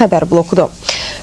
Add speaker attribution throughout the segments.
Speaker 1: Xəbər blokudur.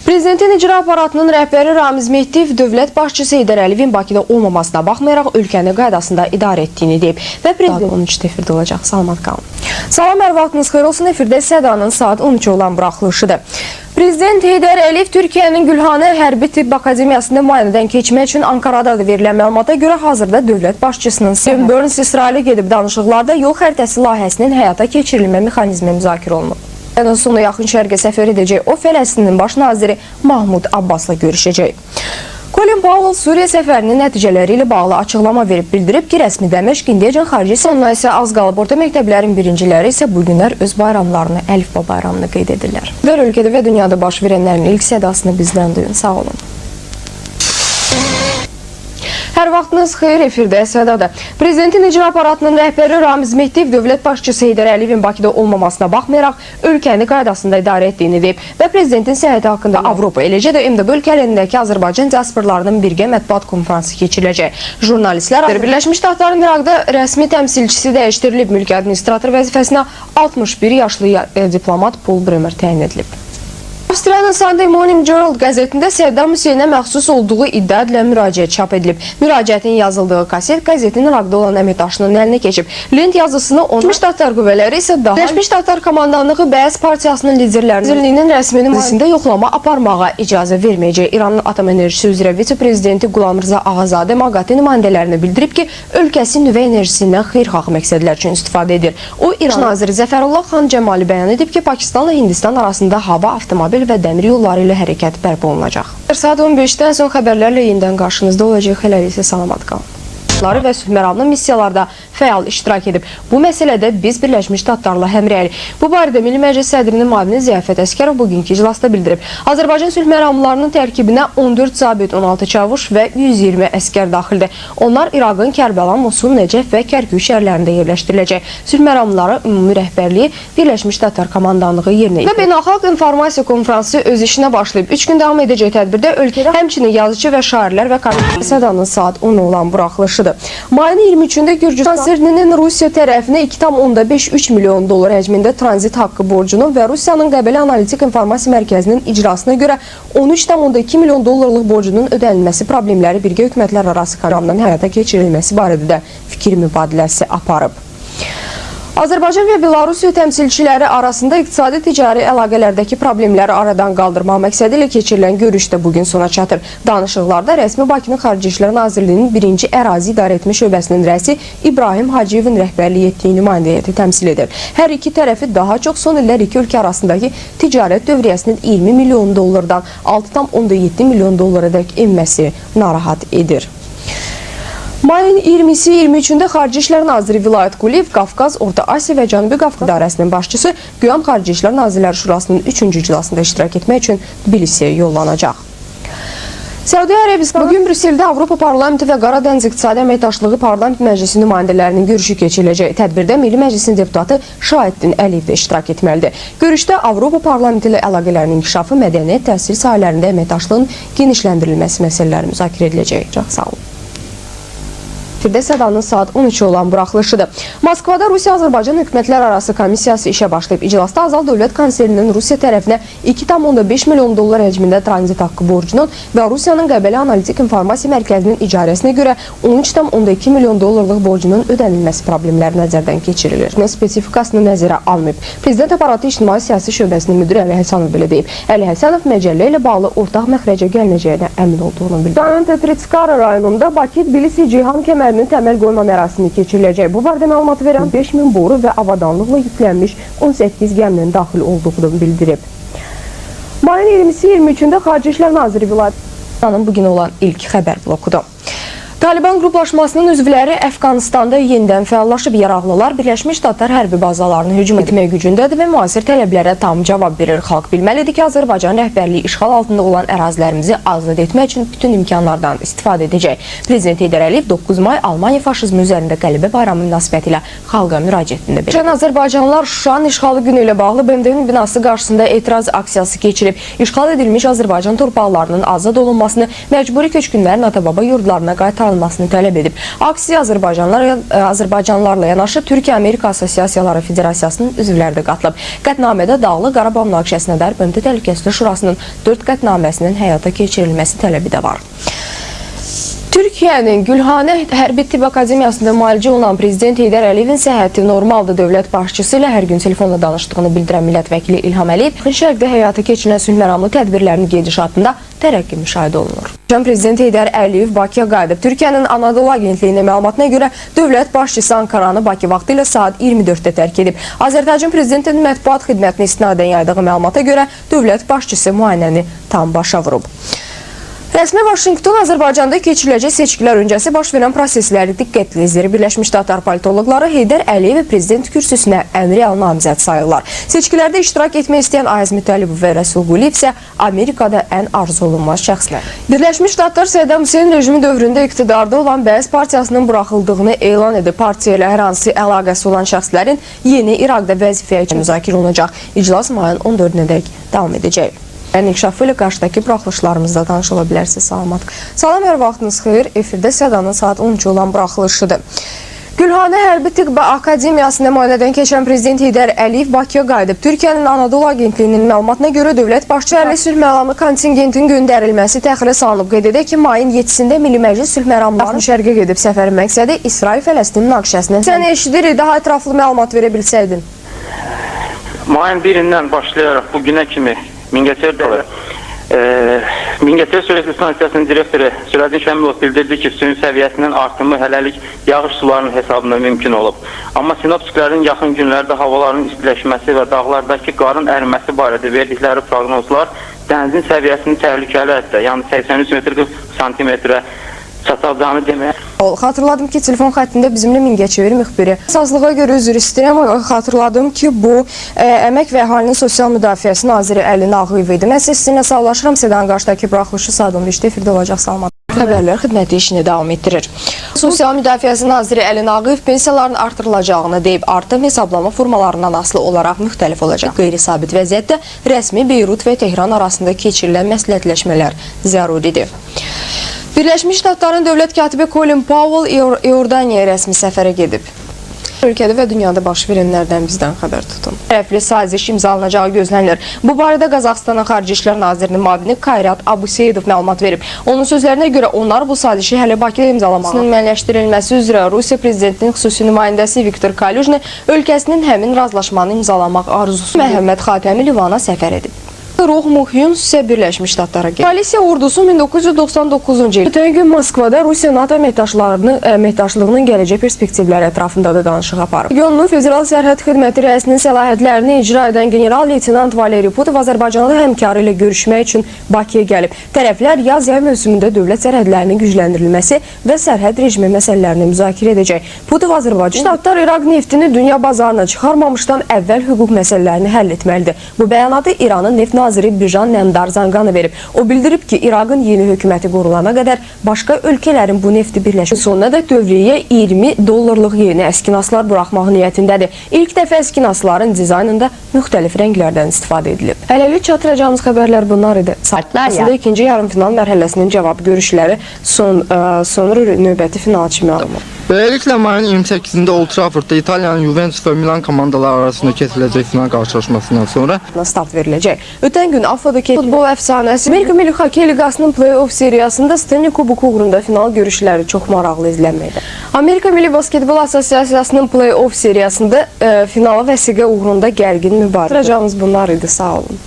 Speaker 1: Prezidentin icra aparatının rəhbəri Ramiz Mehdiyev dövlət başçısı Heydər Əliyevin Bakıda olmamasına baxmayaraq ölkəni qaydasında idarə etdiyini deyib və prezident 13 efirdə olacaq. Salamat qalın. Salam, hər vaxtınız xeyir olsun. Efirdə Sədanın saat 13 olan buraxılışıdır. Prezident Heydər Əliyev Türkiyənin Gülhanə Hərbi Tibb Akademiyasında müayinədən keçmək üçün Ankarada verilən məlumata görə hazırda dövlət başçısının Sam Burns İsrailə gedib danışıqlarda yol xəritəsi layihəsinin həyata keçirilmə mexanizmi müzakirə olunub. Ən sonu yaxın şərqə səfər edəcək o Fələstinin baş naziri Mahmud Abbasla görüşəcək. Colin Powell Suriya səfərinin nəticələri ilə bağlı açıqlama verib bildirib ki, rəsmi Dəməşq indiyəcən xarici sonuna isə az qalıb. Orta məktəblərin birinciləri isə bu günlər öz bayramlarını, əlifba bayramını qeyd edirlər. Və ölkədə və dünyada baş verənlərin ilk sədasını bizdən duyun. Sağ olun. Hər vaxtınız xeyir, efirdə Sədadır. Prezidentin icra aparatının rəhbəri Ramiz Mehdiyev dövlət başçısı Heydər Əliyevin Bakıda olmamasına baxmayaraq ölkəni qaydasında idarə etdiyini deyib və prezidentin səyahəti haqqında Avropa, eləcə də MDB ölkələrindəki Azərbaycan diasporlarının birgə mətbuat konfransı keçiriləcək. Jurnalistlər Birləşmiş Ştatların İraqda rəsmi təmsilçisi dəyişdirilib, mülki administrator vəzifəsinə 61 yaşlı diplomat Paul Bremer təyin edilib. Avstraliyanın Sunday Morning Herald qəzetində Səddam Hüseynə məxsus olduğu iddia edilən müraciət çap edilib. Müraciətin yazıldığı kaset qəzetin Irakda olan əməkdaşının əlinə keçib. Lent yazısını Birləşmiş Ştatlar qüvvələri isə daha Birləşmiş Ştatlar komandanlığı Bəs partiyasının liderlərinin rəsminin müzəsində yoxlama aparmağa icazə verməyəcək. İranın Atom Enerjisi üzrə vitse-prezidenti Qulamrza Ağazadə MAQATE nümayəndələrinə bildirib ki, ölkəsi nüvə enerjisindən xeyirxah məqsədlər üçün istifadə edir. O, İran naziri Zəfərullah Xan Cəmali bəyan edib ki, Pakistanla Hindistan arasında hava, avtomobil və dəmir yolları ilə hərəkət bərpa olunacaq. Saat 15-dən son xəbərlərlə yenidən qarşınızda olacaq. Hələliksə salamat qalın. Və sülh məramlı missiyalarda fəal iştirak edib. Bu məsələdə biz Birləşmiş Ştatlarla həmrəylik. Bu barədə Milli Məclis sədrinin müavini Ziyafət Əsgərov bugünkü iclasda bildirib. Azərbaycan sülh məramlılarının tərkibinə 14 zabit, 16 çavuş və 120 əskər daxildir. Onlar İraqın Kərbəla, Mosul, Nəcəf və Kərkük şəhərlərində yerləşdiriləcək. Sülh məramlıları ümumi rəhbərliyi Birləşmiş Ştatlar komandanlığı yerinə yetirir. Və Beynəlxalq İnformasiya Konfransı öz işinə başlayıb. 3 gün davam edəcək tədbirdə ölkədə həmçinin yazıcı və şairlər və Sədanın saat 10 olan buraxılışıdır. Mayın 23-də Gürcüstan sərninin Rusiya tərəfinə 2,53 milyon dolar həcmində tranzit haqqı borcunun və Rusiyanın Qəbələ Analitik İnformasiya Mərkəzinin icrasına görə 13,2 milyon dollarlıq borcunun ödənilməsi problemləri birgə hökumətlər arası proqramdan həyata keçirilməsi barədə də fikir mübadiləsi aparıb. Azərbaycan və Belarusya təmsilçiləri arasında iqtisadi-ticari əlaqələrdəki problemləri aradan qaldırmaq məqsədi ilə keçirilən görüş də bugün sona çatır. Danışıqlarda rəsmi Bakının Xarici İşlər Nazirliyinin 1-ci ərazi idarə etmə şöbəsinin rəisi İbrahim Hacıyevin rəhbərlik etdiyi nümayəndə heyəti təmsil edir. Hər iki tərəfi daha çox son illər iki ölkə arasındakı ticarət dövriyyəsinin 20 milyon dollardan 6,7 milyon dollara-dək enməsi narahat edir. Mayın 20-si 23-də Xarici İşlər Naziri Vilayət Quliyev Qafqaz, Orta Asiya və Cənubi Qafqaz İdarəsinin başçısı Güyan Xarici İşlər Nazirləri Şurasının 3-cü iclasında iştirak etmək üçün Tbilisiyə yollanacaq. Səudiyyə Ərəbistanı bugün Brüsseldə Avropa Parlamenti və Qaradəniz İqtisadi Əməkdaşlığı Parlament Məclisi nümayəndələrinin görüşü keçiriləcək. Tədbirdə Milli Məclisin deputatı Şahəddin Əliyev də iştirak etməlidir. Görüşdə Avropa Parlamenti ilə əlaqələrin inkişafı, mədəniyyət, təhsil sahələrində əməkdaşlığın genişləndirilməsi məsələləri müzakirə ediləcək. Çox sağ olun. Efirdə Sədanın saat 13 olan buraxılışıdır. Moskvada Rusiya-Azərbaycan hökumətlər arası komissiyası işə başlayıb. İclasda Azal Dövlət Konserinin Rusiya tərəfinə 2,5 milyon dollar həcmində tranzit haqqı borcunun və Rusiyanın Qəbələ Analitik İnformasiya Mərkəzinin icarəsinə görə 13,2 milyon dollarlıq borcunun ödənilməsi problemləri nəzərdən keçirilir. Spesifikasını nəzərə almayıb. Prezident aparatı İctimai Siyasi Şöbəsinin müdiri Əli Həsənov belə deyib. Əli Həsənov məcəllə ilə bağlı ortaq məxrəcə gəlməyəcəyinə əmin olduğunu bildirib. Petritskara rayonunda Bakı-Tbilisi-Ceyhan kəmərinin təməl qoyma mərasimi keçiriləcək. Bu barədə məlumat verən 5000 boru və avadanlıqla yüklənmiş 18 gəminin daxil olduğunu bildirib. Mayın 20-si 23-də Xarici İşlər Naziri Vilayət bugün olan ilk xəbər blokudur. Taliban qruplaşmasının üzvləri Əfqanistanda yenidən fəallaşıb. Yaraqlılar Birləşmiş Ştatlar hərbi bazalarını hücum etmək gücündədir və müasir tələblərə tam cavab verir. Xalq bilməlidir ki, Azərbaycan rəhbərliyi işğal altında olan ərazilərimizi azad etmək üçün bütün imkanlardan istifadə edəcək. Prezident Heydər Əliyev 9 may Almaniya faşizmi üzərində qələbə bayramı münasibəti ilə xalqa müraciətində belirtdi. Azərbaycanlılar Şuşanın işğalı günü ilə bağlı BMT-nin binası qarşısında etiraz aksiyası keçirib. İşğal edilmiş Azərbaycan torpaqlarının azad olunmasını, məcburi köçkünlərin ata-baba yurdlarına qaytarılmasını alınmasını tələb edib. Aksiya Azərbaycanlarla yanaşı Türkiyə-Amerika Assosiasiyaları Federasiyasının üzvləri də qatılıb. Qətnamədə Dağlıq Qarabağ münaqişəsinə dair BMT Təhlükəsizlik Şurasının 4 qətnaməsinin həyata keçirilməsi tələbi də var. Türkiyənin Gülhanə Hərbi Tibb Akademiyasında müalicə olunan Prezident Heydər Əliyevin səhhəti normaldır dövlət başçısı ilə hər gün telefonla danışdığını bildirən millət vəkili İlham Əliyev, Yaxın Şərqdə həyata keçirilən sülh məramlı tədbirlərinin gedişatında tərəqqi müşahidə olunur. Prezident Heydər Əliyev Bakıya qayıdıb. Türkiyənin Anadolu Agentliyinin məlumatına görə dövlət başçısı Ankaranı Bakı vaxtı ilə saat 24-də tərk edib. Azərbaycan Prezidentinin mətbuat xidmətinə istinadən yaydığı məlumata görə dövlət başçısı müayinəni tam başa vurub. Rəsmi Vaşinqton Azərbaycanda keçiriləcək seçkilər öncəsi baş verən prosesləri diqqətlə izləyir. Birləşmiş Ştatlar politoloqları Heydər Əliyevi prezident kürsüsünə ən real namizəd sayırlar. Seçkilərdə iştirak etmək istəyən Ayaz Mütəllibov və Rəsul Quliyev isə Amerikada ən arzu olunmaz şəxslər. Birləşmiş Ştatlar Səddam Hüseyn rejimi dövründə iqtidarda olan Bəəz partiyasının buraxıldığını elan edib. Partiya ilə hər hansı əlaqəsi olan şəxslərin yeni İraqda vəzifəyə müzakirə olunacaq. İclas mayın 14-nədək davam edəcək. İnkişafı ilə qarşıdakı buraxılışlarımızda tanış ola bilərsiniz. Salamat. Salam, hər vaxtınız xeyir. Efirdə Sədanın saat 13 olan buraxılışıdır. Gülhanə Hərbi Tibb Akademiyasında müayinədən keçən Prezident Heydər Əliyev Bakıya qayıdıb. Türkiyənin Anadolu Agentliyinin məlumatına görə dövlət başçısı sülh məramlı kontingentin göndərilməsi təxirə salınıb. Qeyd edək ki, mayın 7-sində Milli Məclis sülh məramlarının şərqə gedib. Səfərin məqsədi İsrail-Fələstin münaqişəsindən. Sən eşidirik, daha ətraflı məlumat verə bilsəydin.
Speaker 2: Mayın 1-dən başlayaraq bu günə kimi Mingəçevir Sürət İstansiyasının direktoru Sürədin Şəmilov bildirdi ki, suyun səviyyəsinin artımı hələlik yağış sularının hesabında mümkün olub. Amma sinoptiklərin yaxın günlərdə havaların istiləşməsi və dağlardakı qarın əriməsi barədə verdikləri proqnozlar dənizin səviyyəsinin təhlükəli həddə, yəni 83 metr-santimetrə çatacağını demək.
Speaker 1: Xatırladım ki, telefon xəttində bizimlə Mingəçevir müxbiri. Sazlığa görə üzr istəyirəm, xatırladım ki, bu Əmək və Əhalinin Sosial Müdafiəsi Naziri Əli Nağıyev idi. Mən sizinlə sağlaşıram, Sədanın qarşıdakı buraxılışı saat 15-də efirdə olacaq. Salamat. Xəbərlər xidməti işini davam etdirir. Sosial Müdafiəsi Naziri Əli Nağıyev pensiyaların artırılacağını deyib, artım hesablama formalarından asılı olaraq müxtəlif olacaq. Qeyri-sabit vəziyyətdə rəsmi Beyrut və Tehran arasında keçirilən məsləhətləşmələr zəruridir. Birləşmiş Ştatların dövlət katibi Colin Powell İordaniyaya rəsmi səfərə gedib. Ölkədə və dünyada baş verənlərdən bizdən xəbər tutun. Tərəfli saziş imzalanacağı gözlənilir. Bu barədə Qazaxıstanın Xarici İşlər Nazirinin müavini Kayrat Abuseyidov məlumat verib. Onun sözlərinə görə onlar bu sazişi hələ Bakıda imzalamalıdır. Müəyyənləşdirilməsi üzrə Rusiya prezidentinin xüsusi nümayəndəsi Viktor Kalyujni ölkəsinin həmin razılaşmanı imzalamaq arzusu Məhəmməd Xatəmi Livana səfər edib. Ruh Muhyun isə Birləşmiş Ştatlara gəlib. Koalisiya ordusu 1999-cu il ötən gün Moskvada Rusiya-NATO əməkdaşlığının gələcək perspektivləri ətrafında da danışıq aparıb. Regionun Federal Sərhəd Xidməti rəisinin səlahiyyətlərini icra edən general-leytenant Valeri Putov Azərbaycanlı həmkarı ilə görüşmək üçün Bakıya gəlib. Tərəflər yaz-yay mövsümündə dövlət sərhədlərinin gücləndirilməsi və sərhəd rejimi məsələlərini müzakirə edəcək. Putov Azərbaycan Ştatlar İraq neftini dünya bazarına çıxarmamışdan əvvəl hüquq məsələlərini həll etməlidir. Bu bəyanatı İranın neft naziri Birjan Nəmdar Zanqanı verib. O bildirib ki, İraqın yeni hökuməti qurulana qədər başqa ölkələrin bu nefti birləşmə sonuna da dövriyə $20 yeni əskinaslar buraxmaq niyyətindədir. İlk dəfə əskinasların dizaynında müxtəlif rənglərdən istifadə edilib. Hələlik çatdıracağımız xəbərlər bunlar idi. Aslında ikinci yarımfinal mərhələsinin cavab görüşləri sonra növbəti final kimi alınır.
Speaker 3: Beləliklə, mayın 28-də Old Traffordda İtaliyanın Juventus və Milan komandaları arasında keçiriləcək final qarşılaşmasından sonra
Speaker 1: start veriləcək. Ötən gün AFFA-dakı futbol əfsanəsi Amerika Milli Xokkey Liqasının play-off seriyasında Stanley Kuboku uğrunda final görüşləri çox maraqlı izlənməkdə. Amerika Milli Basketbol Assosiasiyasının play-off seriyasında finala vəsiqə uğrunda gərgin mübarizə. Çatdıracağımız bunlar idi. Sağ olun.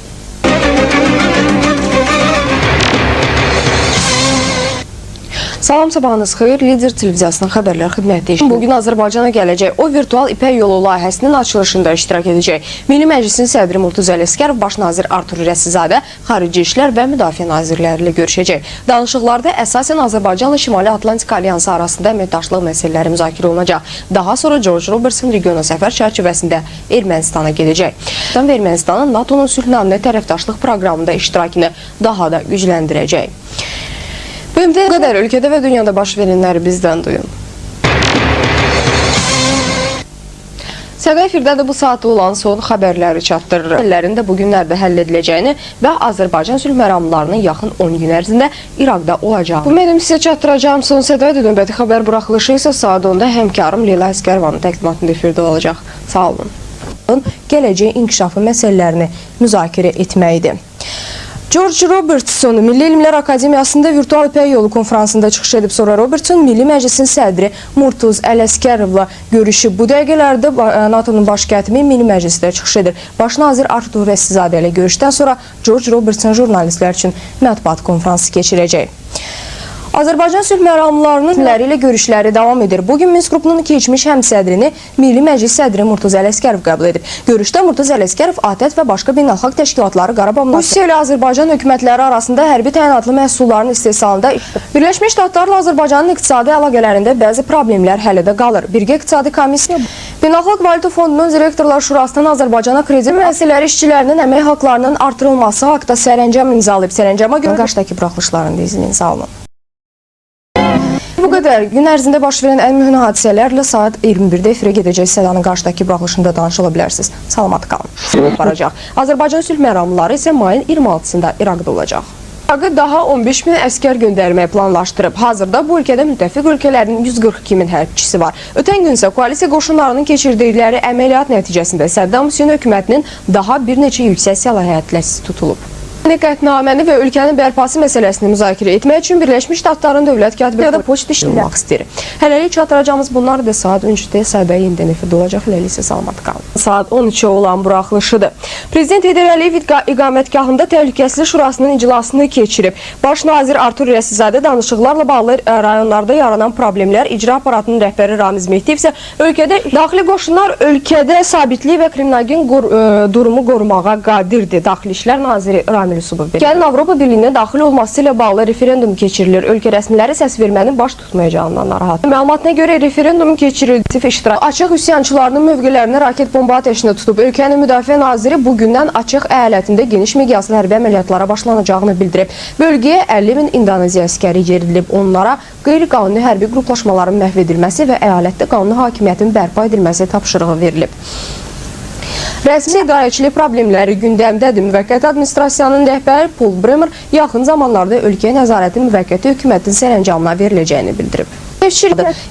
Speaker 1: Salam, sabahınız xeyir. Lider televiziyasının xəbərlər xidməti işi. Bugün Azərbaycana gələcək o virtual İpək yolu layihəsinin açılışında iştirak edəcək. Milli Məclisin sədri Murtuzəli Əsgərov, baş nazir Artur Rəsizadə, Xarici İşlər və Müdafiə nazirləri ilə görüşəcək. Danışıqlarda əsasən Azərbaycanla Şimali Atlantika Alyansı arasında əməkdaşlıq məsələləri müzakirə olunacaq. Daha sonra George Robertson regiona səfər çərçivəsində Ermənistana gedəcək. Ermənistanın NATO-nun sülhnamə tərəfdaşlıq proqramında iştirakını daha da gücləndirəcək. Bu qədər ölkədə və dünyada baş verənləri bizdən duyun. Səda efirdə də bu saatda olan son xəbərləri çatdırır. Məsələlərin də bu günlərdə həll ediləcəyini və Azərbaycan sülh məramlarının yaxın 10 gün ərzində İraqda olacaq. Bu mənim sizə çatdıracağım son Səda idi. Növbəti xəbər buraxılışı isə saat 10-da həmkarım Leyla Əskərovanın təqdimatında efirdə olacaq. Sağ olun. Gələcək inkişafı məsələlərini müzakirə etməkdir. George Robertson Milli Elmlər Akademiyasında virtual İpək yolu konfransında çıxış edib. Sonra Robertson Milli Məclisin sədri Murtuz Ələskərovla görüşü. Bu dəqiqələrdə NATO-nun baş katibi Milli Məclisdə çıxış edir. Baş nazir Artur Rəssizadə ilə görüşdən sonra George Robertson jurnalistlər üçün mətbuat konfransı keçirəcək. Azərbaycan sülh məramlarının ilə görüşləri davam edir. Bugün Minsk qrupunun keçmiş həmsədrini Milli Məclis sədri Murtuz Ələskərov qəbul edib. Görüşdə Murtuz Ələskərov ATƏT və başqa beynəlxalq təşkilatları Qarabağ Rusiya ilə Azərbaycan hökumətləri arasında hərbi təyinatlı məhsulların istehsalında Birləşmiş Ştatlarla Azərbaycanın iqtisadi əlaqələrində bəzi problemlər hələ də qalır. Birgə İqtisadi Komissiya Beynəlxalq Valyuta Fondunun Direktorlar Şurasından Azərbaycana kredit müəssisələri işçilərinin əmək haqlarının artırılması haqqında sərəncam imzalayıb. Sərəncama görə qarşıdakı buraxılışlarında izləyin. Sağ olun. Bu qədər gün ərzində baş verən ən mühüm hadisələrlə saat 21-də efirə gedəcək Sədanın qarşıdakı buraxılışında danışıla bilərsiniz. Salamat qalın. Azərbaycan sülh məramları isə mayın 26-sında İraqda olacaq. İraqı daha 15 min əskər göndərməyi planlaşdırıb. Hazırda bu ölkədə müttəfiq ölkələrin 142 min hərbçisi var. Ötən gün isə koalisiya qoşunlarının keçirdikləri əməliyyat nəticəsində Səddam Hüseyn hökumətinin daha bir neçə yüksək səlahiyyətlə tutulub. Qətnaməni və ölkənin bərpası məsələsini müzakirə etmək üçün Birləşmiş Ştatların dövlət katibi ya da poçt işləmək istəyir. Hələlik çatdıracağımız bunlar da saat 13-də Səda yenidən efirdə olacaq. Hələlik isə salamat qalın. Saat 13-ə olan buraxılışıdır. Prezident Heydər Əliyev iqamətgahında Təhlükəsizlik Şurasının iclasını keçirib. Baş nazir Artur Rəsizadə danışıqlarla bağlı rayonlarda yaranan problemlər, icra aparatının rəhbəri Ramiz Mehdiyev isə ölkədə daxili qoşunlar ölkədə sabitlik və kriminalgen durumu qorumağa qadirdir. Daxili İşlər naziri Ramil Gəlin Avropa Birliyinə daxil olması ilə bağlı referendum keçirilir. Ölkə rəsmiləri səs vermənin baş tutmayacağından narahat. Məlumatına görə referendum keçirildi. Açıq üsyançılarının mövqelərinə raket bomba ateşini tutub. Ölkənin müdafiə naziri bugündən Açıq əyalətində geniş miqyaslı hərbi əməliyyatlara başlanacağını bildirib. Bölgəyə 50 min İndoneziya əskəri yeridilib. Onlara qeyri-qanuni hərbi qruplaşmaların məhv edilməsi və əyalətdə qanuni hakimiyyətin bərpa edilməsi tapşırığı verilib. Rəsmi idarəçilik problemləri gündəmdədir. Müvəqqəti administrasiyanın rəhbəri Paul Bremer yaxın zamanlarda ölkəyə nəzarətin müvəqqəti hökumətin sərəncamına veriləcəyini bildirib.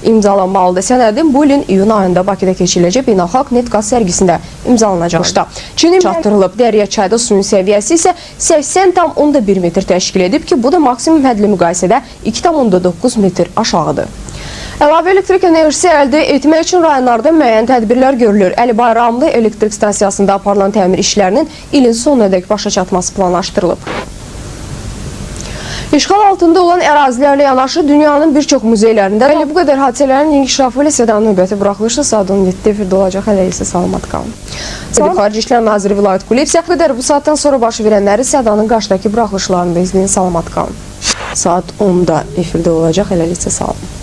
Speaker 1: İmzalanmalıdır. Sənədin bu ilin iyun ayında Bakıda keçiriləcək beynəlxalq neft qaz sərgisində imzalanacaq. Çinin çatdırılıb. Dəryəçayda suyun səviyyəsi isə 80,1 metr təşkil edib ki, bu da maksimum hədlə müqayisədə 2,9 metr aşağıdır. Əlavə elektrik enerjisi əldə etmək üçün rayonlarda müəyyən tədbirlər görülür. Əli Bayramlı elektrik stansiyasında aparılan təmir işlərinin ilin sonunadək başa çatması planlaşdırılıb. İşğal altında olan ərazilərlə yanaşı dünyanın bir çox muzeylərində bu qədər hadisələrin inkişafı ilə Sədanın növbəti buraxılışı saat 17-də efirdə olacaq. Hələ isə salamat qalın. Xarici İşlər Naziri Vilayət Quliyev isə bu qədər bu saatdan sonra baş verənləri Sədanın qarşıdakı buraxılışlarında izləyin. Salamat qalın. Saat 10-da efirdə olacaq. Hələ isə sağ olun.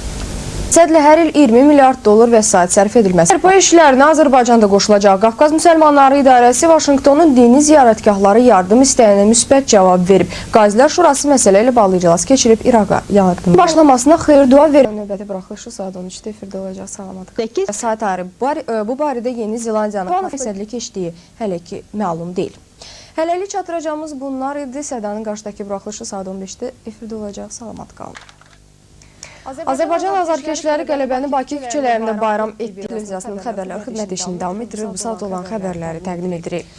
Speaker 1: Sədlə hər il 20 milyard dollar vəsait sərf edilməsi. Bərpa işlərinə Azərbaycanda qoşulacaq. Qafqaz Müsəlmanları İdarəsi Vaşinqtonun dini ziyarətgahları yardım istəyinə müsbət cavab verib. Qazilər Şurası məsələ ilə bağlı iclas keçirib İraqa yardım başlamasına xeyir dua verib. Növbəti buraxılışı saat 13-də efirdə olacaq. Salamat qalın. Saat ayırı bu barədə Yeni Zelandiyanın fəsədli keçdiyi hələ ki məlum deyil. Hələlik çatdıracağımız bunlar idi. Sədanın qarşıdakı buraxılışı saat 15-də efirdə olacaq. Salamat qalın. Azərbaycan azarkeşləri qələbəni Bakı küçələrində bayram etdi. Televiziyasının xəbərlər xidməti işini davam etdirir. Bu saat olan xəbərləri təqdim edirik.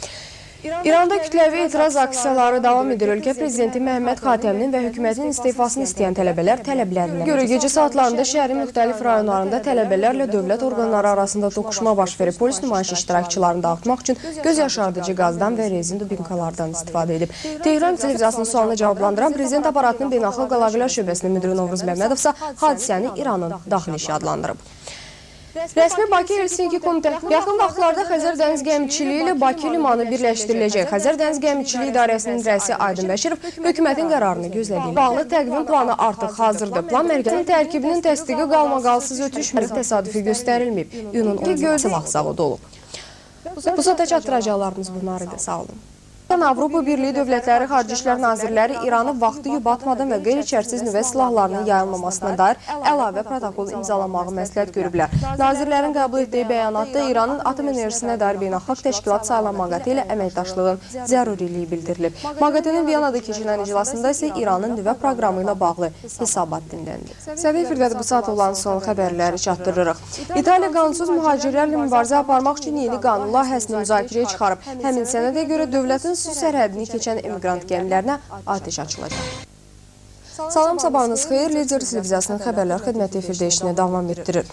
Speaker 1: İranda kütləvi etiraz aksiyaları davam edir. Ölkə prezidenti Məhəmməd Xatəminin və hökumətin istifasını istəyən tələbələr tələblərinə görə gecə saatlarında şəhərin müxtəlif rayonlarında tələbələrlə dövlət orqanları arasında toqquşma baş verib. Polis nümayiş iştirakçılarını dağıtmaq üçün göz yaşardıcı qazdan və rezin dubinkalardan istifadə edib. Tehran televiziyasının sualını cavablandıran prezident aparatının beynəlxalq əlaqələr şöbəsinin müdiri Novruz Məmmədov isə hadisəni İranın daxili işi adlandırıb. Rəsmi Bakı-Helsinki komitəsi yaxın vaxtlarda Xəzər dəniz gəmiçiliyi ilə Bakı limanı birləşdiriləcək. Xəzər dəniz gəmiçiliyi idarəsinin rəisi Aydın Bəşirov hökumətin qərarını gözlədiyi bağlı təqvim planı artıq hazırdır. Plan mərkəzin tərkibinin təsdiqi qalmaqalsız ötüşmür, təsadüfi göstərilməyib. İyunun 12 göldə silah zavodu olub. Bu saata çatdıracaqlarımız bunlar idi. Sağ olun. Avropa Birliği Dövlətləri Xarici İşlər Nazirləri İranı vaxtı yubatmadan və qeyri-içərsiz nüvə silahlarının yayılmamasına dair əlavə protokol imzalamağı məsləhət görüblər. Nazirlərin qəbul etdiyi bəyanatda İranın atom enerjisinə dair beynəlxalq təşkilat sayılan MAQATE ilə əməkdaşlığın zəruriliyi bildirilib. MAQATE-nin Viyanada keçirilən iclasında isə İranın nüvə proqramı ilə bağlı hesabat dinləndi. Səviyyə Firdədə bu saat olan son xəbərləri çatdırırıq. İtaliya qanunsuz mühacirlərlə mübarizə aparmaq üçün yeni qanun layihəsini müzakirəyə çıxarıb. Həmin sənədə görə dövlətin su sərhədini keçən emigrant gəmilərinə atəş açılacaq. Salam, sabahınız xeyir. Lider televiziyasının xəbərlər xidməti efirdə işini davam etdirir.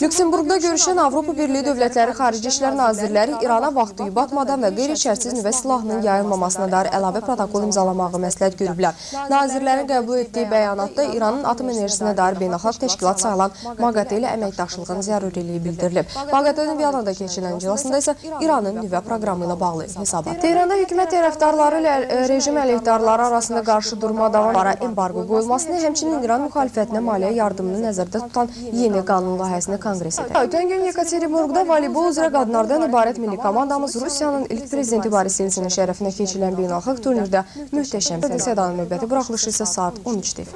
Speaker 1: Lüksemburqda görüşən Avropa Birliyi Dövlətləri Xarici İşlər Nazirləri İrana vaxtı yubatmadan və qeyri-içərsiz nüvə silahının yayılmamasına dair əlavə protokol imzalamağı məsləhət görüblər. Nazirlərin qəbul etdiyi bəyanatda İranın atom enerjisinə dair beynəlxalq təşkilat sayılan MAQATE ilə əməkdaşlığın zəruriliyi bildirilib. MAQATE-nin Viyanada keçirilən iclasında isə İranın nüvə proqramı ilə bağlı hesabat. Tehranda hökumət tərəfdarları ilə rejim əleyhdarları arasında qarşı durma davamlara embargo qoyulmasını, həmçinin İran müxalifətinə maliyyə yardımını nəzərdə tutan yeni qanun layihəsini Konqres edir. Ötən gün Yekaterinburqda voleybol üzrə qadınlardan ibarət milli komandamız Rusiyanın ilk prezidenti Boris Yeltsinin şərəfinə keçirilən beynəlxalq turnirdə möhtəşəm sədanın növbəti buraxılışı isə saat 13-də.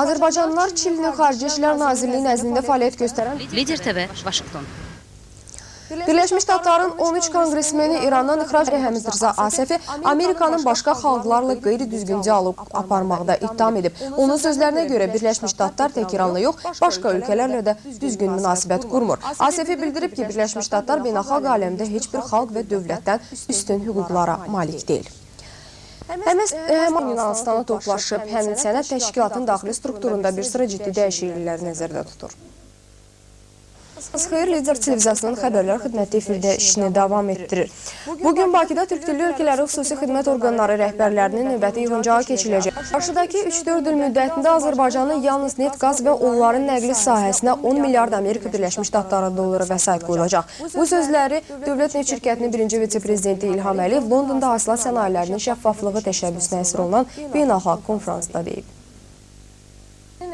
Speaker 1: Azərbaycanlılar Çilinin Xarici İşlər Nazirliyi nəzdində fəaliyyət göstərən
Speaker 4: Lider TV, Vaşinqton.
Speaker 1: Birləşmiş Ştatların 13 konqresmeni İrandan ixrac Həmiz Rza Asefi Amerikanın başqa xalqlarla qeyri-düzgün dialoq aparmaqda ittiham edib. Onun sözlərinə görə Birləşmiş Ştatlar tək İranla yox, başqa ölkələrlə də düzgün münasibət qurmur. Asefi bildirib ki, Birləşmiş Ştatlar beynəlxalq aləmdə heç bir xalq və dövlətdən üstün hüquqlara malik deyil. Həmin Yunanistana toplaşıb, həmin sənəd təşkilatın daxili strukturunda bir sıra ciddi dəyişikliklər nəzərdə tutur. Xeyir, Lider televiziyasının xəbərlər xidməti efirdə işini davam etdirir. Bugün Bakıda Türk dilli ölkələri xüsusi xidmət orqanları rəhbərlərinin növbəti yığıncağı keçiləcək. Qarşıdakı 3-4 il müddətində Azərbaycanın yalnız neft, qaz və onların nəqli sahəsinə 10 milyard Amerika Birləşmiş Ştatları dolları vəsait qoyulacaq. Bu sözləri Dövlət Neft Şirkətinin birinci vitse-prezidenti İlham Əliyev Londonda hasilat sənayelərinin şəffaflığı təşəbbüsünə əsr olunan beynəlxalq konfransda deyib.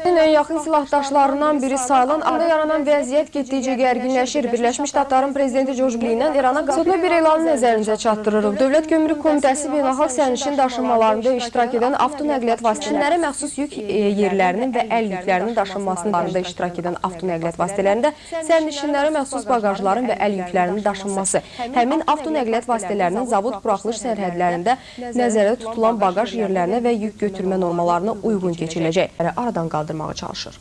Speaker 1: En yaxın silahdaşlarından biri sayılan arada yaranan vəziyyət getdikcə gərginləşir. Birləşmiş Ştatların prezidenti George Bush-dən İrana sodlu bir elanı nəzərinizə çatdırırıq. Dövlət Gömrük Komitəsi beynəlxalq sərnişin daşınmalarında iştirak edən avtonəqliyyat vasitələrində məxsus yük yerlərinin və əl yüklərinin daşınmasında iştirak edən avtonəqliyyat vasitələrində sərnişinlərə məxsus bagajların və əl yüklərinin daşınması, həmin avtonəqliyyat vasitələrinin zavod buraxılış sərhədlərində nəzərdə tutulan bagaj yerlərinə və yük götürmə normalarına uyğun keçiriləcək. Aradan qaldırmağa çalışır.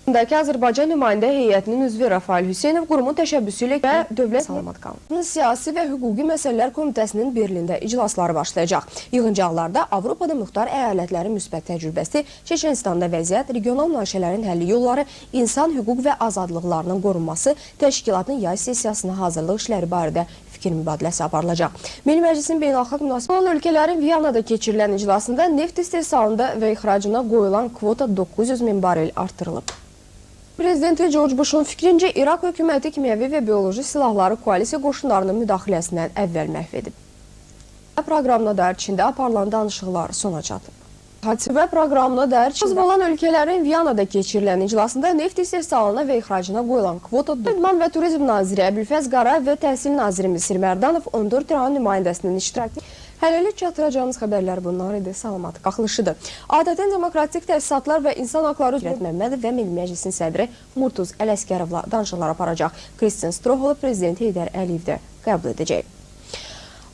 Speaker 1: Azərbaycan nümayəndə heyətinin üzvü Rafael Hüseynov qurumun təşəbbüsü ilə və Dövlət Salamat Qanunu Siyasi və Hüquqi Məsələlər Komitəsinin Berlində iclasları başlayacaq. Yığıncaqlarda Avropada müxtar əyalətlərin müsbət təcrübəsi, Çeçenistanda vəziyyət, regional münaqişələrin həlli yolları, insan hüquq və azadlıqlarının qorunması, təşkilatın yay sessiyasına hazırlıq işləri barədə fikir mübadiləsi aparılacaq. Milli Məclisin beynəlxalq münasibət olan ölkələrin Viyanada keçirilən iclasında neft istehsalında və ixracına qoyulan kvota 900 min barel artırılıb. Prezidenti George Bush'un fikrincə İraq hökuməti kimyəvi və bioloji silahları koalisiya qoşunlarının müdaxiləsindən əvvəl məhv edib. Proqramına dair Çində aparılan danışıqlar sona çatıb. Hadisəbə proqramına dair Çində olan ölkələrin Viyanada keçirilən iclasında neft istehsalına və ixracına qoyulan kvota İdman və Turizm Naziri Əbülfəz Qara və Təhsil Naziri Misir Mərdanov 14 İran nümayəndəsinin iştirakı. Hələlik çatdıracağımız xəbərlər bunlar idi. Salamat qalxılışıdır. Adətən Demokratik Təsisatlar və İnsan Haqları Üzrə Məmmədov və Milli Məclisin sədri Murtuz Ələskərovla danışıqlar aparacaq. Kristin Stroholu Prezident Heydər Əliyev də qəbul edəcək.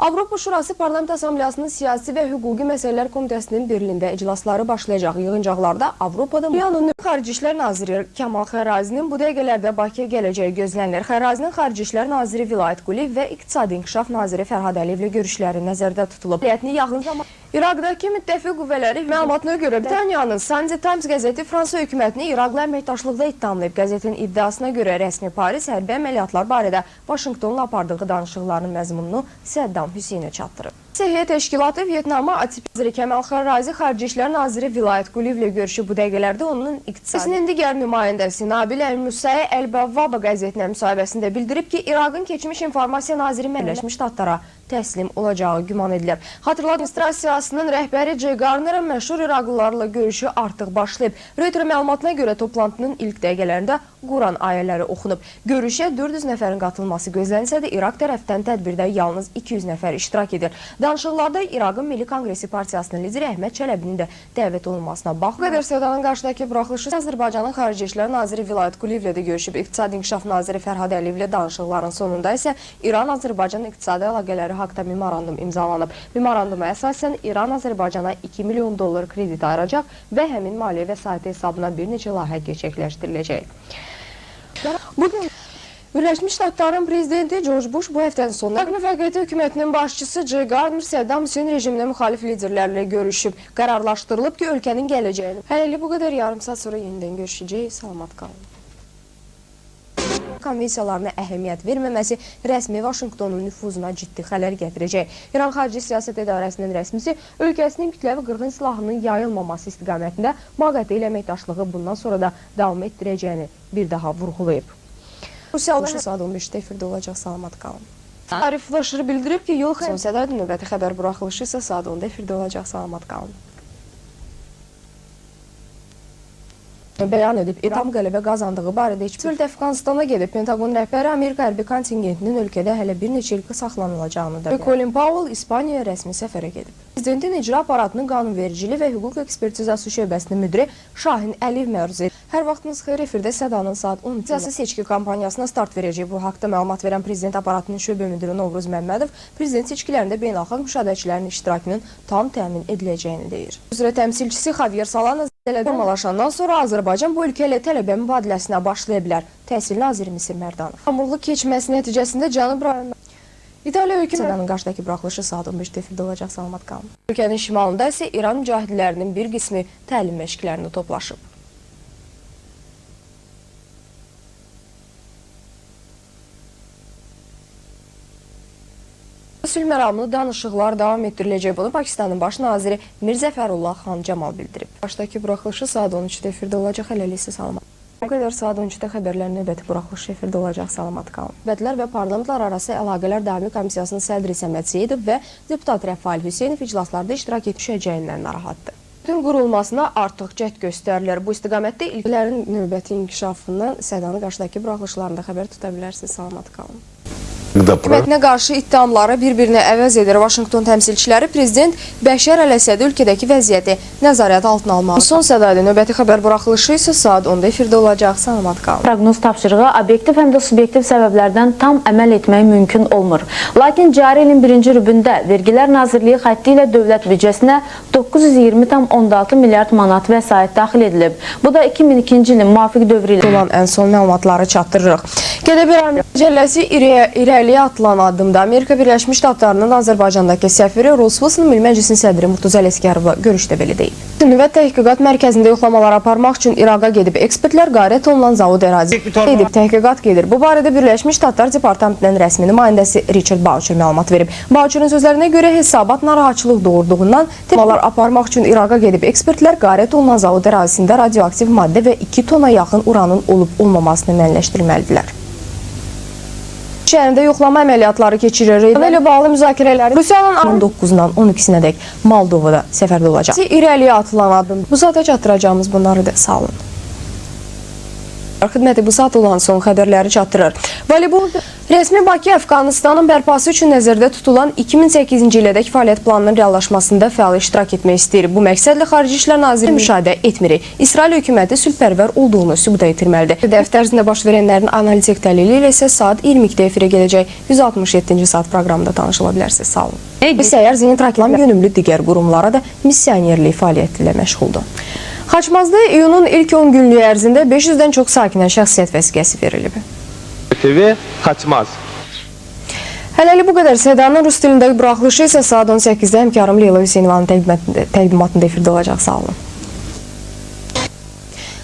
Speaker 1: Avropa Şurası Parlament Assambleyasının Siyasi və Hüquqi Məsələlər Komitəsinin Berlində iclasları başlayacaq. Yığıncaqlarda Avropada Dünyanın Xarici İşlər Naziri Kəmal Xərazinin bu dəqiqələrdə Bakıya gələcəyi gözlənilir. Xərazinin Xarici İşlər Naziri Vilayət Quliyev və İqtisadi İnkişaf Naziri Fərhad Əliyevlə görüşləri nəzərdə tutulub. Yaxın zaman İraqdakı müttəfiq qüvvələri məlumatına görə Britaniyanın Sunday Times qəzeti Fransa hökumətini İraqla əməkdaşlıqda ittihamlayıb. Qəzetin iddiasına görə rəsmi Paris hərbi əməliyyatlar barədə Vaşinqtonla apardığı danışıqların məzmununu Səddam Hüseynə çatdırıb. Səhiyyə Təşkilatı Vyetnama Atipizri Kəmal Xərazi Xarici İşlər Naziri Vilayət Quliyevlə görüşü bu dəqiqələrdə onun iqtisadinin digər nümayəndəsi Nabil Əl-Müsəyə Əl-Bavvaba qəzetinə müsahibəsində bildirib ki, İraqın keçmiş informasiya naziri Birləşmiş Ştatlara təslim olacağı güman edilir. Administrasiyasının rəhbəri Jay Garner'ın məşhur İraqlılarla görüşü artıq başlayıb. Reuters məlumatına görə toplantının ilk dəqiqələrində Quran ayələri oxunub. Görüşə 400 nəfərin qatılması gözlənsə də İraq tərəfdən tədbirdə yalnız 200 nəfər iştirak edir. Danışıqlarda İraqın Milli Konqresi Partiyasının lideri Əhməd Çələbinin də dəvət olunmasına baxmayaraq Sevdanın qarşıdakı buraxılışı Azərbaycanın Xarici İşlər Naziri Vilayət Quliyevlə də görüşüb. İqtisadi İnkişaf Naziri Fərhad Əliyevlə danışıqların sonunda isə İran-Azərbaycan iqtisadi əlaqələri haqqında memorandum imzalanıb. Memoranduma əsasən İran Azərbaycana 2 milyon dollar kredit ayıracaq və həmin maliyyə vəsaiti hesabına bir neçə layihə gerçəkləşdiriləcək. Bugün Birləşmiş Ştatların prezidenti George Bush bu həftənin sonunda müvəqqəti hökumətinin başçısı Jay Garner Saddam Hüseyn rejiminə müxalif liderlərlə görüşüb. Qərarlaşdırılıb ki, ölkənin gələcəyini. Hələlik bu qədər, yarım saat sonra yenidən görüşəcək. Salamat qalın. Konvensiyalarına əhəmiyyət verməməsi rəsmi Vaşinqtonun nüfuzuna ciddi xələl gətirəcək. İran Xarici Siyasət İdarəsinin rəsmisi ölkəsinin kütləvi qırğın silahının yayılmaması istiqamətində MAQATE ilə əməkdaşlığı bundan sonra da davam etdirəcəyini bir daha vurğulayıb. Rusiyalı saat 15-də efirdə olacaq. Salamat qalın. Arif Flaşır bildirib ki, yol son sədədir. Növbəti xəbər buraxılışı isə saat 10-da efirdə olacaq. Salamat qalın. Bəyan edib, İran qələbə qazandığı barədə Sülh Əfqanistana gedib. Pentagon rəhbəri Amerika hərbi kontingentinin ölkədə hələ bir neçə il saxlanılacağını da bildirib. Colin Powell İspaniyaya rəsmi səfərə gedib. Prezidentin icra aparatının qanunvericiliyi və hüquq ekspertizası şöbəsinin müdiri Şahin Əliyev məruz edib. Hər vaxtınız xeyir, efirdə Sədanın saat 10 siyasi seçki kampaniyasına start verəcək. Bu haqda məlumat verən prezident aparatının şöbə müdiri Novruz Məmmədov prezident seçkilərində beynəlxalq müşahidəçilərin iştirakının tam təmin ediləcəyini deyir. Üzrə təmsilçisi Javier Solana formalaşandan sonra Azərbaycan bu ölkə ilə tələbə mübadiləsinə başlaya bilər. Təhsil naziri Misir Mərdanov. Yağmurlu keçməsi nəticəsində Cənub rayonunda İtaliya hökumətinin qarşıdakı buraxılışı saat 15-də efirdə olacaq. Salamat qalın. Ölkənin şimalında isə İran mücahidlərinin bir qismi təlim məşqlərində toplaşıb. Sülh məramlı danışıqlar davam etdiriləcək. Bunu Pakistanın baş naziri Mirzəfərullah Xan Camal bildirib. Başdakı buraxılışı saat 13-də efirdə olacaq. Hələlik isə salamat. Bu qədər saat 13-də xəbərlərin növbəti buraxılışı efirdə olacaq. Salamat qalın. Dövlətlər və parlamentlər arası əlaqələr daimi komissiyasının sədri Səməd Seyidov və deputat Rəfail Hüseynov iclaslarda iştirak etməyəcəyindən narahatdır. Bütün qurulmasına artıq cəhd göstərilir. Bu istiqamətdə ilklərin növbəti inkişafından Sədanın qarşıdakı buraxılışlarında xəbər tuta bilərsiniz. Salamat qalın. Hökumətinə qarşı ittihamları bir-birinə əvəz edir. Vaşinqton təmsilçiləri prezident Bəşər Əl-Əsəd ölkədəki vəziyyəti nəzarət altına almalı. Son sədaydı növbəti xəbər buraxılışı isə saat 10-da efirdə olacaq. Salamat qalın.
Speaker 4: Proqnoz tapşırığı obyektiv həm də subyektiv səbəblərdən tam əməl etmək mümkün olmur. Lakin cari ilin birinci rübündə Vergilər Nazirliyi xətti ilə dövlət büdcəsinə 920,6 milyard manat vəsait daxil edilib. Bu da 2002-ci ilin müvafiq dövrü ilə
Speaker 1: olan ən son məlumatları çatdırırıq. Qədəbir Məcəlləsi irəliyə atılan addımda Amerika Birləşmiş Ştatlarının Azərbaycandakı səfiri Rolls-Royce Milli Məclisin sədri Murtuza Ələsgərova görüşdə belə deyib. Nüvə Təhqiqat Mərkəzində yoxlamalar aparmaq üçün İraqa gedib ekspertlər qarət olunan zavod ərazisində edib təhqiqat gedir. Bu barədə Birləşmiş Ştatlar Departamentinin rəsmi nümayəndəsi Richard Boucher məlumat verib. Boucher'ın sözlərinə görə hesabat narahatçılıq doğurduğundan yoxlamalar aparmaq üçün İraqa gedib ekspertlər qarət olunan zavod ərazisində radioaktiv maddə və 2 tona yaxın uranın olub-olmamasını müəyyənləşdirməlidirlər. Şəhərində yoxlama əməliyyatları keçirir. Ilə bağlı müzakirələri Rusiyanın 9-dan 12-sinədək Moldovada səfərdə olacaq. İrəliyə atılan adım. Bu saata çatdıracağımız bunları da sağ olun. Xidməti bu saat olan son xəbərləri çatdırır. Voleybol rəsmi Bakı Əfqanistanın bərpası üçün nəzərdə tutulan 2008-ci ilədək fəaliyyət planının reallaşmasında fəal iştirak etmək istəyir. Bu məqsədlə Xarici İşlər Naziri müşahidə etmir. İsrail hökuməti sülhpərvər olduğunu sübuta yetirməlidir. Dəftər ərzində baş verənlərin analitik təhlili ilə isə saat 22-də efirə gələcək 167-ci saat proqramında tanışıla bilərsiniz. Sağ olun. Səyər Zenit Raketlan yönümlü digər qurumlara da missionerlik fəaliyyəti ilə məşğuldur. Xaçmazda iyunun ilk 10 günlüyü ərzində 500-dən çox sakinə şəxsiyyət vəsiqəsi verilib.
Speaker 5: TV Xaçmaz.
Speaker 1: Hələlik bu qədər. Sədanın rus dilindəki buraxılışı isə saat 18-də həmkarım Leyla Hüseynovanın təqdimatında efirdə olacaq. Sağ olun.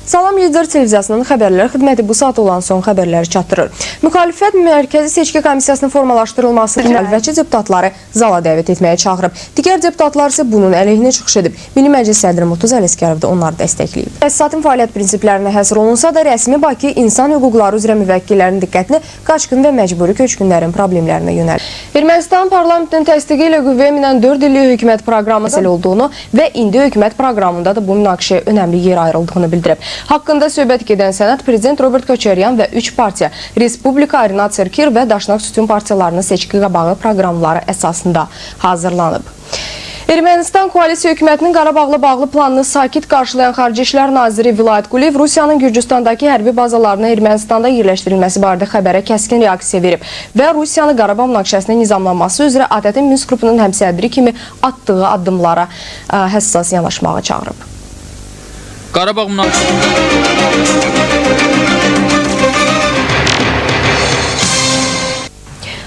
Speaker 1: Salam Lider televiziyasının xəbərlər xidməti bu saat olan son xəbərləri çatdırır. Müxalifət Mərkəzi Seçki Komissiyasının formalaşdırılması üçün müxalifətçi deputatları zala dəvət etməyə çağırıb. Digər deputatlar isə bunun əleyhinə çıxış edib. Milli Məclis sədri Murtuz Ələsgərov da onları dəstəkləyib. Təsisatın fəaliyyət prinsiplərinə həsr olunsa da rəsmi Bakı insan hüquqları üzrə müvəkkillərin diqqətini qaçqın və məcburi köçkünlərin problemlərinə yönəldir. Ermənistan parlamentinin təsdiqi ilə qüvvəyə minən 4 illik hökumət proqramı məsələ olduğunu və indi hökumət proqramında da bu münaqişəyə önəmli yer ayrıldığını bildirib. Haqqında söhbət gedən sənəd Prezident Robert Koçaryan və 3 partiya Respublika, Arinat Sirkir və Daşnaq Sütun partiyalarının seçki qabağı proqramları əsasında hazırlanıb. Ermənistan koalisiya hökumətinin Qarabağla bağlı planını sakit qarşılayan Xarici İşlər Naziri Vilayət Quliyev Rusiyanın Gürcüstandakı hərbi bazalarının Ermənistanda yerləşdirilməsi barədə xəbərə kəskin reaksiya verib və Rusiyanı Qarabağ münaqişəsinin nizamlanması üzrə ATƏT Minsk qrupunun həmsədri kimi atdığı addımlara həssas yanaşmağa çağırıb.
Speaker 6: Qarabağ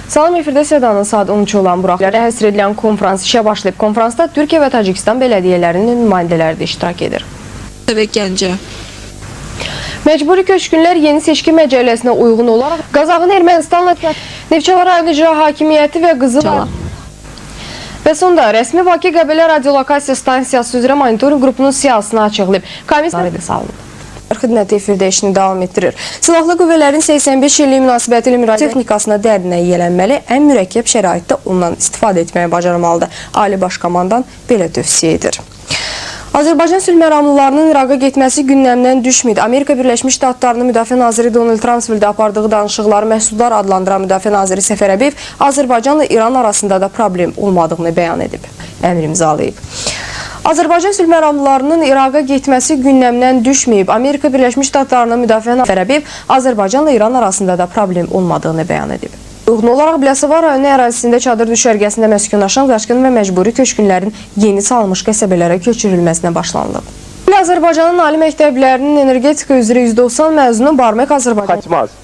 Speaker 1: Salam efirdə Sədanın saat 13 olan buraxları həsr edilən konferans işə başlayıb. Konferansda Türkiyə və Tacikistan belədiyyələrinin nümayəndələri də iştirak edir.
Speaker 7: Gəncə.
Speaker 1: Məcburi köçkünlər yeni seçki məcəlləsinə uyğun olaraq Qazaxın Ermənistanla Neftçala rayon icra hakimiyyəti və Qızıl və sonda rəsmi Bakı Qəbələ radiolokasiya stansiyası üzrə monitoring qrupunun siyasını açıqlayıb. Komissiya salınıb. Xidməti efirdə işini davam etdirir. Silahlı qüvvələrin 85 illik münasibəti ilə müraciət texnikasına dərinə yiyələnməli, ən mürəkkəb şəraitdə ondan istifadə etməyə bacarmalıdır. Ali Baş Komandan belə tövsiyə edir. Azərbaycan sülh məramlılarının İraqa getməsi gündəmdən düşməyib. Amerika Birləşmiş Ştatlarının Müdafiə Naziri Donald Rumsfeldə apardığı danışıqları məhsuldar adlandıran Müdafiə Naziri Səfər Əbiyev Azərbaycanla İran arasında da problem olmadığını bəyan edib. Əmr imzalayıb. Azərbaycan sülh məramlılarının İraqa getməsi gündəmdən düşməyib. Amerika Birləşmiş Ştatlarının Müdafiə Naziri Səfər Əbiyev Azərbaycanla İran arasında da problem olmadığını bəyan edib. Uyğun olaraq Biləsuvar rayonu ərazisində çadır düşərgəsində məskunlaşan qaçqın və məcburi köçkünlərin yeni salınmış qəsəbələrə köçürülməsinə başlanılıb. Azərbaycanın ali məktəblərinin energetika üzrə %90 məzunu Barmaq Azərbaycan.
Speaker 5: Kaçmaz.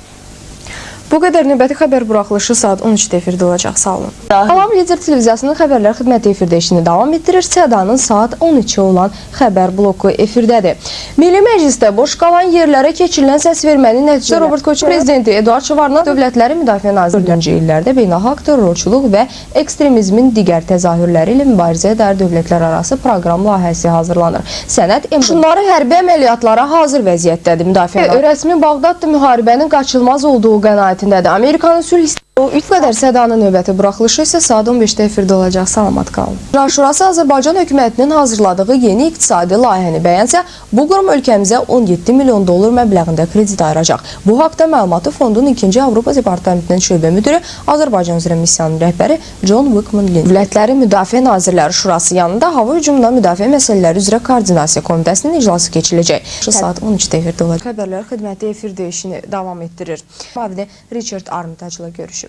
Speaker 1: Bu qədər növbəti xəbər buraxılışı saat 13-də efirdə olacaq. Sağ olun. Salam Lider televiziyasının xəbərlər xidməti efirdə işini davam etdirir. Sədanın saat 13-ə olan xəbər bloku efirdədir. Milli Məclisdə boş qalan yerlərə keçirilən səsvermənin nəticəsində Robert Koçaryan prezidenti Eduard Şevarna Dövlətləri Müdafiə Naziri 4-cü illərdə beynəlxalq terrorçuluq və ekstremizmin digər təzahürləri ilə mübarizəyə dair dövlətlərarası proqram layihəsi hazırlanır. Sənəd şunları hərbi əməliyyatlara hazır vəziyyətdədir. Müdafiə rəsmi Bağdadda müharibənin qaçılmaz olduğu qənaətindədir. Amerikanın sülh ilk qədər Sədanın növbəti buraxılışı isə saat 15-də efirdə olacaq. Salamat qalın. İcra Şurası Azərbaycan hökumətinin hazırladığı yeni iqtisadi layihəni bəyənsə, bu qurum ölkəmizə 17 milyon dollar məbləğində kredit ayıracaq. Bu haqda məlumatı fondun 2-ci Avropa Departamentinin şöbə müdiri, Azərbaycan üzrə missiyanın rəhbəri John Wickman Lind. Dövlətləri Müdafiə Nazirləri Şurası yanında hava hücumundan müdafiə məsələləri üzrə koordinasiya komitəsinin iclası keçiriləcək. Saat 13-də efirdə olacaq. Xəbərlər xidməti efirdə işini davam etdirir. Mavide Richard Armitage'la görüşüb.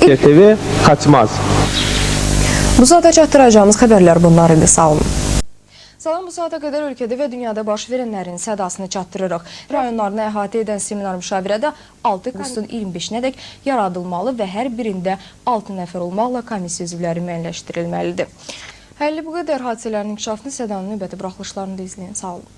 Speaker 5: TV kaçmaz.
Speaker 1: Bu saata çatdıracağımız xəbərlər bunlar idi. Sağ olun. Salam, bu saata qədər ölkədə və dünyada baş verənlərin sədasını çatdırırıq. Rayonlarını əhatə edən seminar müşavirədə 6 avqustun 25-nədək yaradılmalı və hər birində 6 nəfər olmaqla komissiya üzvləri müəyyənləşdirilməlidir. Həlli bu qədər hadisələrin inkişafını Sədanın növbəti buraxılışlarında izləyin. Sağ olun.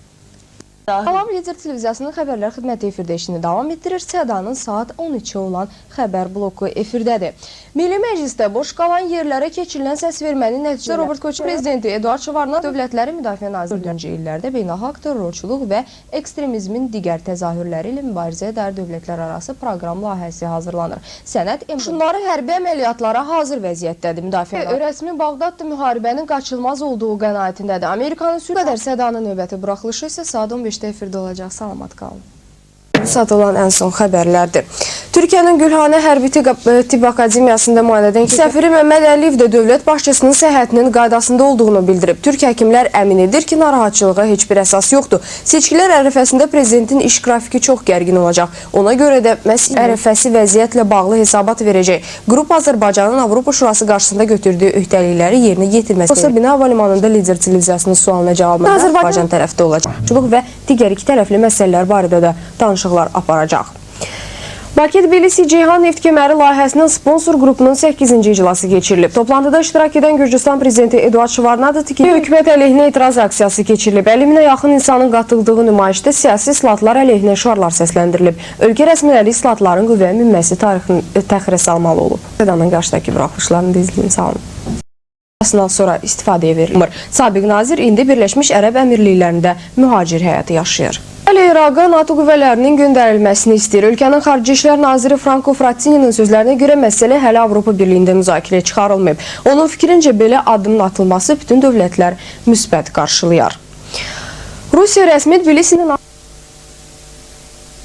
Speaker 1: Salam Lider televiziyasının xəbərlər xidməti efirdə işini davam etdirir. Sədanın saat 13-ə olan xəbər bloku efirdədir. Milli Məclisdə boş qalan yerlərə keçirilən səsvermənin nəticəsində Robert Koçaryan prezidenti Eduard Şevarna Dövlətləri Müdafiə Naziri 4-cü illərdə beynəlxalq terrorçuluq və ekstremizmin digər təzahürləri ilə mübarizəyə dair dövlətlərarası proqram layihəsi hazırlanır. Sənəd şunları hərbi əməliyyatlara hazır vəziyyətdədir. Müdafiə rəsmi Bağdadda müharibənin qaçılmaz olduğu qənaətindədir. Amerikanın sülh qədər Sədanın növbəti buraxılışı isə saat 15-də efirdə olacaq. Salamat qalın. Saat olan ən son xəbərlərdir. Türkiyənin Gülhanə Hərbi Tibb Akademiyasında müayinədən səfiri Məmməd Əliyev də dövlət başçısının səhhətinin qaydasında olduğunu bildirib. Türk həkimlər əmin edir ki, narahatçılığa heç bir əsas yoxdur. Seçkilər ərəfəsində prezidentin iş qrafiki çox gərgin olacaq. Ona görə də məhz ərəfəsi vəziyyətlə bağlı hesabat verəcək. Qrup Azərbaycanın Avropa Şurası qarşısında götürdüyü öhdəlikləri yerinə yetirməsi. Olsa bina havalimanında Lider televiziyasının sualına cavabında Azərbaycan tərəfdə olacaq. Və digər iki tərəfli məsələlər barədə də danışıqlar aparacaq. Bakı-Tbilisi-Ceyhan neft kəməri layihəsinin sponsor qrupunun 8-ci iclası keçirilib. Toplantıda iştirak edən Gürcüstan prezidenti Eduard Şvarnadı ki, hökumət əleyhinə etiraz aksiyası keçirilib. 50 minə yaxın insanın qatıldığı nümayişdə siyasi islahatlar əleyhinə şüarlar səsləndirilib. Ölkə rəsmiləri islahatların qüvvəyə minməsi tarixini təxirə salmalı olub. Sedanın qarşıdakı buraxılışlarını da izləyin, sağ olun. Sonra istifadəyə verilir. Sabiq nazir indi Birləşmiş Ərəb Əmirliklərində mühacir həyatı yaşayır. İraqa NATO qüvvələrinin göndərilməsini istəyir. Ölkənin Xarici İşlər Naziri Franco Frattininin sözlərinə görə məsələ hələ Avropa Birliyində müzakirəyə çıxarılmayıb. Onun fikrincə belə addımın atılması bütün dövlətlər müsbət qarşılayar. Rusiya rəsmi Tbilisinin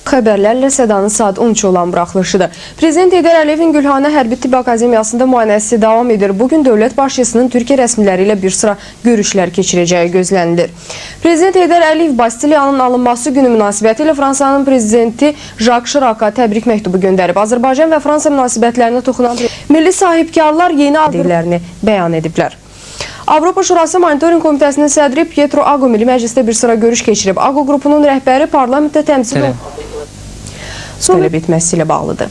Speaker 1: xəbərlərlə Sədanın saat 13 olan buraxılışıdır. Prezident Heydər Əliyevin Gülhanə Hərbi Tibb Akademiyasında müayinəsi davam edir. Bugün dövlət başçısının Türkiyə rəsmiləri ilə bir sıra görüşlər keçirəcəyi gözlənilir. Prezident Heydər Əliyev Bastiliyanın alınması günü münasibətilə Fransanın prezidenti Jacques Chirac'a təbrik məktubu göndərib. Azərbaycan və Fransa münasibətlərinə toxunan milli sahibkarlar yeni adlarını bəyan ediblər. Avropa Şurası Monitoring Komitəsinin sədri Pietro Ago Milli Məclisdə bir sıra görüş keçirib. Ago qrupunun rəhbəri parlamentdə təmsil tələb etməsi ilə bağlıdır.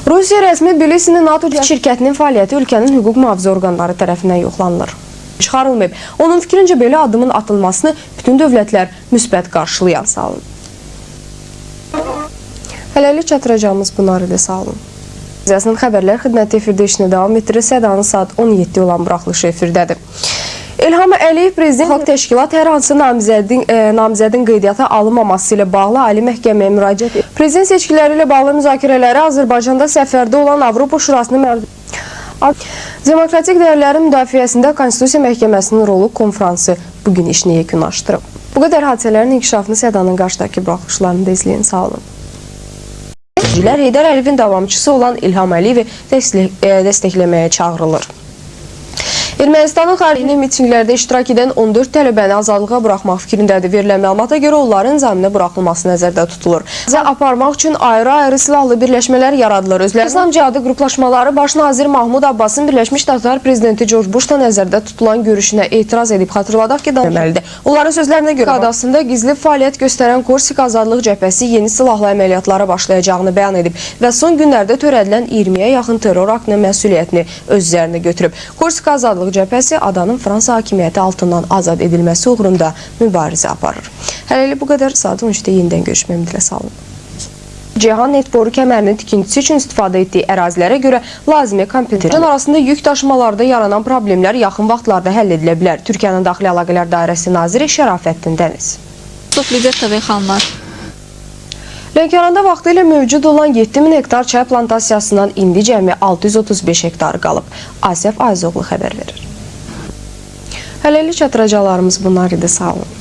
Speaker 1: Rusiya rəsmi Tbilisinin NATO şirkətinin fəaliyyəti ölkənin hüquq mühafizə orqanları tərəfindən yoxlanılır. Çıxarılmayıb. Onun fikrincə belə addımın atılmasını bütün dövlətlər müsbət qarşılayar. Sağ olun. Hələlik çatıracağımız bunlar idi. Sağ olun. Zəsinin xəbərlər xidməti efirdə işini davam etdirir. Sədanın saat 17 olan buraxılışı efirdədir. İlham Əliyev Prezident Xalq Təşkilat hər hansı namizədin qeydiyyata alınmaması ilə bağlı Ali Məhkəməyə müraciət edir. Prezident seçkiləri ilə bağlı müzakirələri Azərbaycanda səfərdə olan Avropa Şurasının Demokratik dəyərlərin müdafiəsində Konstitusiya Məhkəməsinin rolu konfransı bugün işini yekunlaşdırıb. Bu qədər hadisələrin inkişafını Sədanın qarşıdakı buraxılışlarını da izləyin. Sağ olun. Heydər Əliyevin davamçısı olan İlham Əliyevi dəstəkləməyə çağırılır. Ermənistanın xarici mitinqlərdə iştirak edən 14 tələbəni azadlığa buraxmaq fikrindədir. Verilən məlumata görə onların zəminə buraxılması nəzərdə tutulur. Aparmaq üçün ayrı-ayrı silahlı birləşmələr yaradılır. İslam Cihadı qruplaşmaları Baş nazir Mahmud Abbasın Birləşmiş Ştatlar prezidenti George Bushla nəzərdə tutulan görüşünə etiraz edib. Xatırladaq ki, deməlidir. Onların sözlərinə görə adasında gizli fəaliyyət göstərən Korsika Azadlıq Cəbhəsi yeni silahlı əməliyyatlara başlayacağını bəyan edib və son günlərdə törədilən 20-yə yaxın terror aktının məsuliyyətini öz üzərinə götürüb. Korsika Azadlıq Cəbhəsi adanın Fransa hakimiyyəti altından azad edilməsi uğrunda mübarizə aparır. Hələlik bu qədər. Saat 13-də yenidən görüşmək ümidi ilə sağ olun. Ceyhan neft boru kəmərinin tikintisi üçün istifadə etdiyi ərazilərə görə lazımi kompüterin arasında yük daşımalarda yaranan problemlər yaxın vaxtlarda həll edilə bilər. Türkiyənin Daxili Əlaqələr Dairəsi naziri Şərafəddin Dəniz.
Speaker 7: Lider Təbəy xanımlar.
Speaker 1: Lənkəranda vaxtı ilə mövcud olan 7000 hektar çay plantasiyasından indi cəmi 635 hektar qalıb. Asif Ayzoğlu xəbər verir. Hələlik çatıracaqlarımız bunlar idi. Sağ olun.